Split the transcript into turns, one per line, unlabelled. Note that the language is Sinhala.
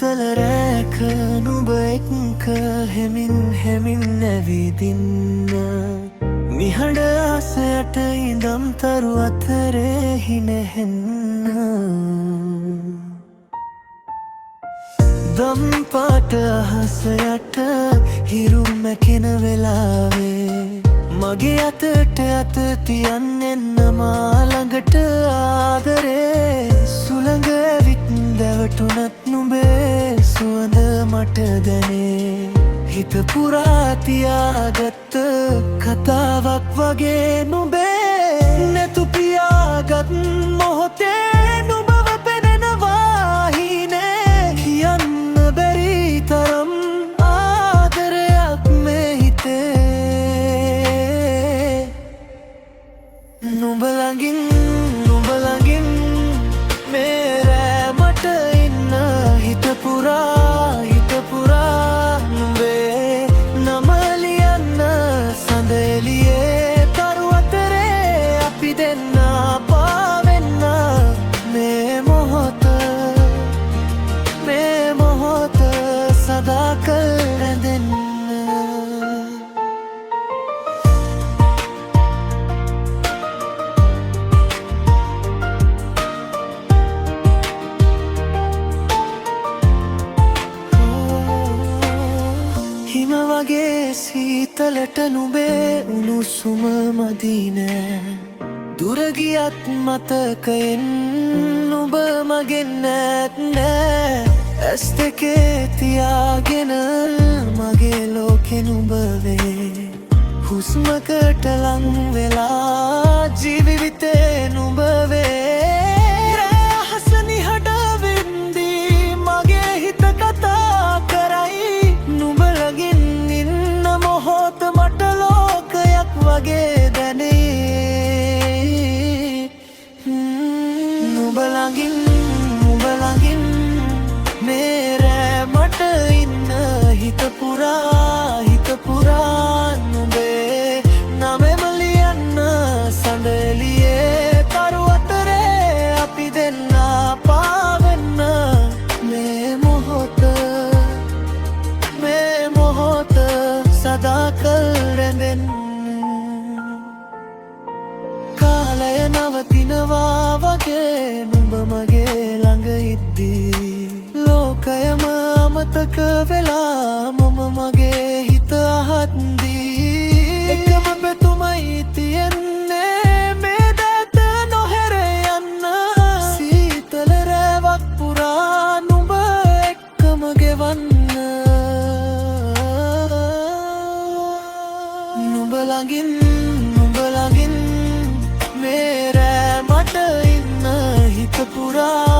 සීතල රැක නුඹ එක්ක හෙමින් හෙමින් නැවිදින්න නිහඬ ආසයට ඉඳම් තරු අතරේ හිනෙහෙන්න දම් පාට අහස යට හිරු මැකෙන වෙලාවේ මගේ අතට අත තියන්න එන්න මා ළඟට ආදරේ සුළඟ ඇවිත් දැවටුනත් නුඹේ සුවඳ මට දැනේ හිත පුරා තියාගත්ත කතාවක් වගේ නුඹේ නැතු පියාගත් මොහොතේ නුඹව පෙනෙනවා හිනේ කියන්න බැරි තරම් ආදරයක් මේ හිතේ නුඹ ළඟින් මේ රැමට ඉන්න හිත පුරා නුඹේ නම ලියන්න සඳ එළියේ තරු අතරේ අපි දෙන්න පාවෙන්න මේ මොහොත සදාකල් රැඳෙන්න හිම වගේ සීතලට නුඹේ උණුසුම මදි නෑ දුර ගියත් මතකයෙන් නුඹ මගෙන් නැත්නෑ ඇස් දෙකේ තියාගෙන මගේ ලෝකෙ නුඹ වේ හුස්මකට ලං වෙලා ජීවිතේ නුඹ වේ රැහස නිහඬ වෙන්දී මගේ හිත කතා කරයි නුඹ ළඟින් ඉන්න මොහොත මට ලෝකයක් වගේ දැනේ නුඹ ළඟින් මේ රැමට ඉන්න හිත පුරා නුඹේ නමෙම ලියන්න සඳ එළියේ තරු අතරේ අපි දෙන්න පාවෙන්න මේ මොහොත සදාකල් රැඳෙන්න කාලය නවතිනවා වගේ නුඹ මගේ ළඟ ඉද්දී ලෝකයම අමතක වෙලා මම මගේ හිත අහද්දී එකම පෙතුමයි තියෙන්නේ මේ දැත නොහැර යන්න සීතල රැවක් පුරා නුඹ එක්කම ගෙවන්න නුඹ ළඟින් මේ රැමට ඉන්න හිත පුරා